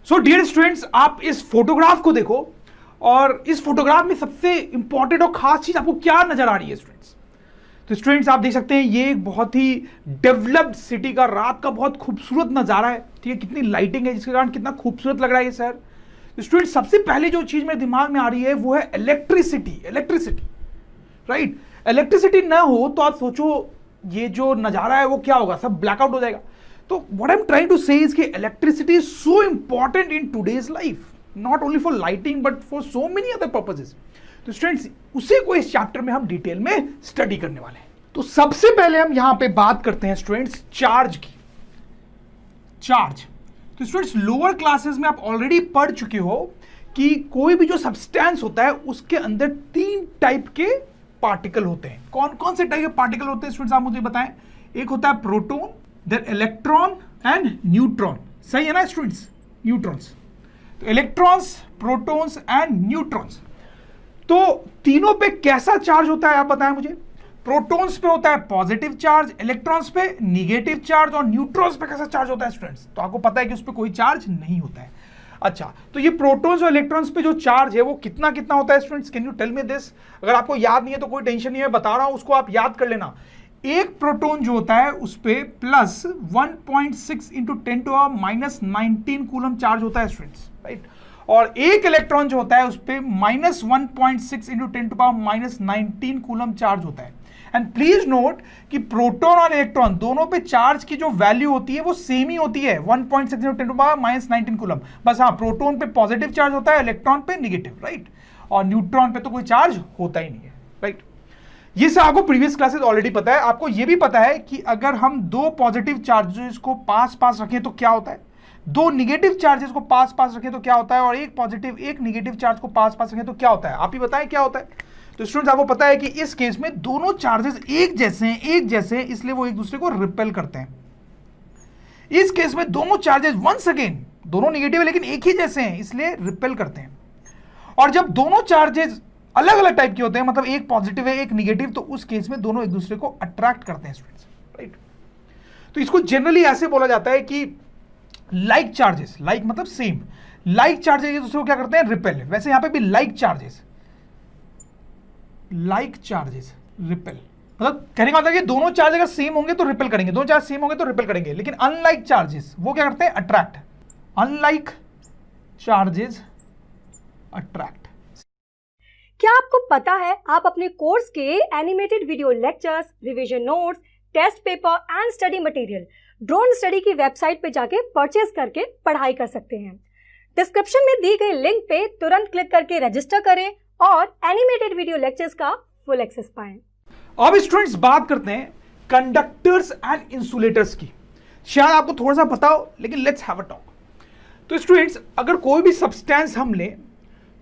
So dear students, आप इस photograph को देखो और इस फोटोग्राफ में सबसे इंपॉर्टेंट और खास चीज आपको क्या नजर आ रही है स्टूडेंट्स? तो स्टूडेंट्स आप देख सकते हैं ये एक बहुत ही डेवलप्ड सिटी का रात का बहुत खूबसूरत नजारा है। ठीक है, कितनी लाइटिंग है जिसके कारण कितना खूबसूरत लग रहा है ये शहर। तो स्टूडेंट्स सबसे पहले जो चीज मेरे दिमाग में आ रही है वो है इलेक्ट्रिसिटी। Electricity, right? इलेक्ट्रिसिटी ना हो तो आप सोचो ये जो नजारा है वो क्या होगा, सब ब्लैकआउट हो जाएगा। तो what I am trying to say is कि electricity is so important in today's life, not only for lighting but for so many other purposes. तो स्टूडेंट्स उसी को इस चैप्टर में हम डिटेल में स्टडी करने वाले हैं। तो सबसे पहले हम यहां पे बात करते हैं स्टूडेंट्स चार्ज की। चार्ज, तो स्टूडेंट्स लोअर क्लासेस में आप ऑलरेडी पढ़ चुके हो कि कोई भी जो सब्सटेंस होता है उसके अंदर 3 टाइप के पार्टिकल होते हैं। कौन कौन से टाइप के पार्टिकल होते हैं स्टूडेंट्स, आप मुझे बताएं। एक होता है proton, then electron and neutron. सही है ना स्टूडेंट्स? न्यूट्रॉन्स, तो इलेक्ट्रॉन्स, प्रोटॉन्स एंड न्यूट्रॉन्स। तो तीनों पे कैसा चार्ज होता है आप बताएं मुझे। प्रोटॉन्स पे होता है पॉजिटिव चार्ज, इलेक्ट्रॉन्स पे निगेटिव चार्ज और न्यूट्रॉन्स पे कैसा चार्ज होता है स्टूडेंट्स? तो आपको पता है कि उस पे कोई चार्ज नहीं होता है। अच्छा, तो ये प्रोटॉन्स और इलेक्ट्रॉन्स पे जो चार्ज है वो कितना कितना होता है students? Can you tell me this? अगर आपको याद नहीं है तो कोई टेंशन नहीं है, बता रहा हूं, उसको आप याद कर लेना। एक प्रोटॉन जो होता है उस पे प्लस 1.6 इंटू 10⁻⁻19 कूलम चार्ज होता है स्टूडेंट्स, राइट? और एक इलेक्ट्रॉन जो होता है उस पे -1.6 इंटू 10⁻⁻19 कूलम चार्ज होता है। एंड प्लीज नोट कि प्रोटॉन और इलेक्ट्रॉन दोनों पे चार्ज की जो वैल्यू होती है वो सेम ही होती है, 1.6 इंटू 10⁻⁻19 कूलम। बस हाँ, प्रोटॉन पे पॉजिटिव चार्ज होता है, इलेक्ट्रॉन पे निगेटिव, राइट? और न्यूट्रॉन पे तो कोई चार्ज होता ही नहीं है, राइट? ये सब आपको प्रीवियस क्लासेस ऑलरेडी पता है। आपको ये भी पता है कि अगर हम 2 पॉजिटिव चार्जेस को पास पास रखें तो क्या होता है, 2 निगेटिव चार्जेस को पास पास रखें तो क्या होता है, और एक पॉजिटिव एक निगेटिव चार्ज को पास पास रखें तो क्या होता है? आप ही बताएं क्या होता है। तो स्टूडेंट्स आपको पता है कि इस केस में दोनों चार्जेस एक जैसे हैं, इसलिए वो एक दूसरे को रिपेल करते हैं। इस केस में दोनों चार्जेस वंस अगेन दोनों निगेटिव है लेकिन एक ही जैसे हैं, इसलिए रिपेल करते हैं। और जब दोनों चार्जेस अलग अलग टाइप के होते हैं, मतलब एक पॉजिटिव है एक निगेटिव, तो उस केस में दोनों एक दूसरे को अट्रैक्ट करते हैं स्टूडेंट्स, राइट? तो इसको जनरली ऐसे बोला जाता है कि लाइक चार्जेस, लाइक मतलब सेम, लाइक चार्जेस एक दूसरे को क्या करते हैं? रिपेल। वैसे यहां पे भी लाइक चार्जेस रिपेल, मतलब कहने का मतलब कि दोनों चार्ज अगर सेम होंगे तो रिपेल करेंगे, दोनों चार्ज सेम होंगे तो रिपेल करेंगे। लेकिन अनलाइक चार्जेस वो क्या करते हैं? अट्रैक्ट। Unlike charges attract. क्या आपको पता है आप अपने कोर्स के animated video lectures, revision notes, test paper and study material drone study की वेबसाइट पे जाके परचेज करके पढ़ाई कर सकते हैं। डिस्क्रिप्शन में दी गई लिंक पे तुरंत क्लिक करके रजिस्टर करें और एनिमेटेड वीडियो लेक्चर्स का फुल एक्सेस पाएं। अब स्टूडेंट्स बात करते हैं कंडक्टर्स एंड इंसुलेटर्स की। शायद आपको थोड़ा सा पता हो लेकिन लेट्स हैव अ टॉक। तो स्टूडेंट्स अगर कोई भी सब्सटेंस हम लें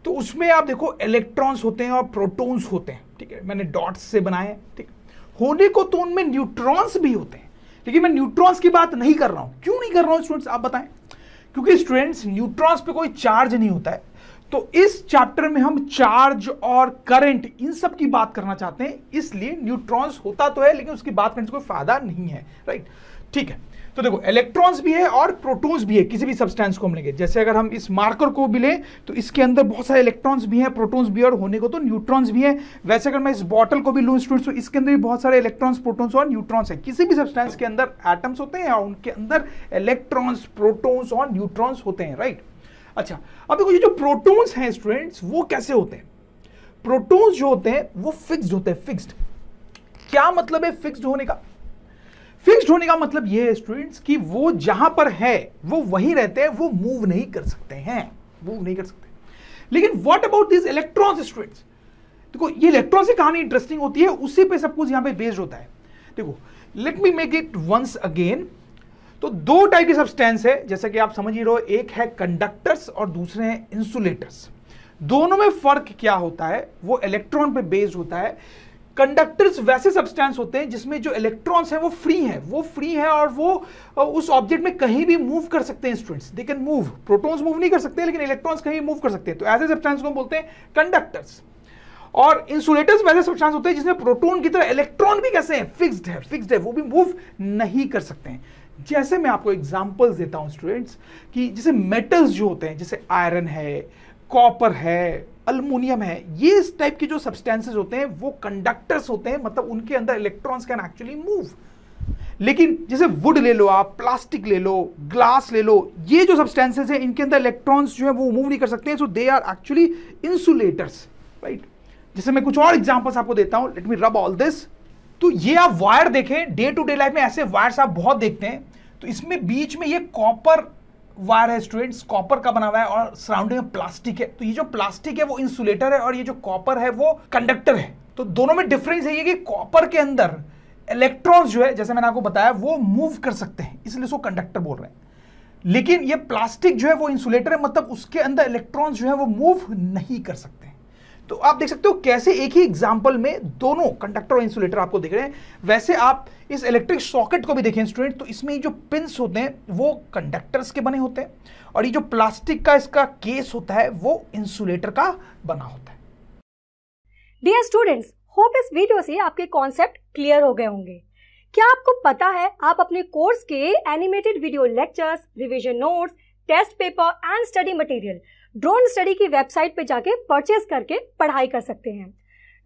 तो उसमें आप देखो इलेक्ट्रॉन्स होते हैं और प्रोटॉन्स होते हैं, ठीक है? मैंने डॉट्स से बनाए हैं, ठीक होने को, तो उनमें न्यूट्रॉन्स भी होते हैं, लेकिन मैं न्यूट्रॉन्स की बात नहीं कर रहा हूं। क्यों नहीं कर रहा हूं स्टूडेंट्स, आप बताएं? क्योंकि स्टूडेंट्स न्यूट्रॉन्स पे कोई चार्ज नहीं होता है। तो इस चैप्टर में हम चार्ज और करंट इन सब की बात करना चाहते हैं, इसलिए न्यूट्रॉन्स होता तो है लेकिन उसकी बात करने से कोई फायदा नहीं है, राइट? ठीक है, तो देखो इलेक्ट्रॉन्स भी है और प्रोटॉन्स भी है। किसी भी सब्सटेंस को हम लेंगे, जैसे अगर हम इस मार्कर को भी लें तो इसके अंदर बहुत सारे इलेक्ट्रॉन्स भी हैं, प्रोटॉन्स भी है, और होने को तो न्यूट्रॉन्स भी है। वैसे अगर मैं इस बॉटल को भी लूं स्टूडेंट्स तो इसके अंदर भी बहुत सारे इलेक्ट्रॉन्स, प्रोटॉन्स और न्यूट्रॉन्स है। किसी भी सब्सटेंस के अंदर एटम्स होते हैं और उनके अंदर इलेक्ट्रॉन्स, प्रोटॉन्स और न्यूट्रॉन्स होते हैं, राइट? अच्छा, अब देखो ये जो प्रोटॉन्स हैं स्टूडेंट्स वो कैसे होते हैं? प्रोटॉन्स जो होते हैं वो फिक्स्ड होते हैं। फिक्स्ड क्या मतलब है फिक्स्ड होने का? फिक्स्ड होने का मतलब ये है स्टूडेंट्स कि वो जहां पर है वो वहीं रहते हैं, वो मूव नहीं कर सकते हैं, मूव नहीं कर सकते। लेकिन what about this electrons students? देखो ये इलेक्ट्रॉन से कहानी इंटरेस्टिंग होती है, उसी पे सब कुछ यहां पे बेस्ड होता है। देखो let me make it once again. तो 2 टाइप के सब्सटेंस है, जैसा कि आप समझ ही रहे हो, एक है कंडक्टर्स और दूसरे हैं इंसुलेटर्स। दोनों में फर्क क्या होता है? वो इलेक्ट्रॉन पे बेस्ड होता है। कंडक्टर्स वैसे सब्सटेंस होते हैं जिसमें जो इलेक्ट्रॉन्स है वो फ्री है और वो उस ऑब्जेक्ट में कहीं भी मूव कर सकते हैं students. They can move. Protons move नहीं कर सकते लेकिन इलेक्ट्रॉन्स कहीं मूव कर सकते हैं, तो ऐसे सब्सटेंस को बोलते हैं कंडक्टर्स। और इंसुलेटर्स वैसे सब्सटेंस होते हैं जिसमें प्रोटॉन की तरह इलेक्ट्रॉन भी कैसे हैं? फिक्स्ड है, वो भी मूव नहीं कर सकते हैं। जैसे मैं आपको एग्जांपल्स देता हूं स्टूडेंट्स कि जैसे मेटल्स जो होते हैं, जैसे आयरन है, कॉपर है, अल्युमिनियम है, ये इस टाइप के जो सब्सटेंसेस होते हैं वो कंडक्टर्स होते हैं, मतलब उनके अंदर इलेक्ट्रॉन्स कैन एक्चुअली मूव। लेकिन जैसे वुड ले लो आप, प्लास्टिक ले लो, ग्लास ले लो, ये जो सब्सटेंसेस हैं इनके अंदर इलेक्ट्रॉन्स जो है वो मूव नहीं कर सकते हैं, so they are actually insulators, right. जैसे मैं कुछ और एग्जांपल्स आपको देता हूं, लेट मी रब ऑल दिस। तो ये आप वायर देखें, डे टू डे लाइफ में ऐसे वायर्स आप बहुत देखते हैं। तो इसमें बीच में ये कॉपर वायर है स्टूडेंट्स, कॉपर का बना हुआ है और सराउंडिंग में प्लास्टिक है। तो ये जो प्लास्टिक है वो इंसुलेटर है और ये जो कॉपर है वो कंडक्टर है। तो दोनों में डिफरेंस है ये कि कॉपर के अंदर इलेक्ट्रॉन्स जो है, जैसे मैंने आपको बताया, वो मूव कर सकते हैं, इसलिए उसको कंडक्टर बोल रहे हैं। लेकिन ये प्लास्टिक जो है वो इंसुलेटर है, मतलब उसके अंदर इलेक्ट्रॉन्स जो है वो मूव नहीं कर सकते। तो आप देख सकते हो कैसे एक ही एग्जांपल में दोनों कंडक्टर और इंसुलेटर आपको दिख रहे हैं। वैसे आप इस इलेक्ट्रिक सॉकेट को भी देखें स्टूडेंट, तो इसमें जो पिंस होते हैं वो कंडक्टर्स के बने होते हैं और ये जो प्लास्टिक का इसका केस होता है वो इंसुलेटर का बना होता है। डियर स्टूडेंट्स, होप इस वीडियो से आपके कॉन्सेप्ट क्लियर हो गए होंगे। क्या आपको पता है आप अपने कोर्स के animated video lectures, revision notes, test paper and study material drone study की वेबसाइट पे जाके परचेज करके पढ़ाई कर सकते हैं।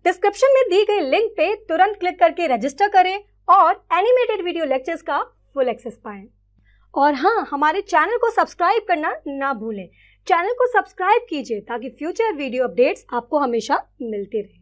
डिस्क्रिप्शन में दी गई लिंक पे तुरंत क्लिक करके रजिस्टर करें और एनिमेटेड वीडियो लेक्चर्स का फुल एक्सेस पाएं। और हाँ, हमारे चैनल को सब्सक्राइब करना ना भूलें। चैनल को सब्सक्राइब कीजिए ताकि फ्यूचर वीडियो अपडेट्स आपको हमेशा मिलते रहें।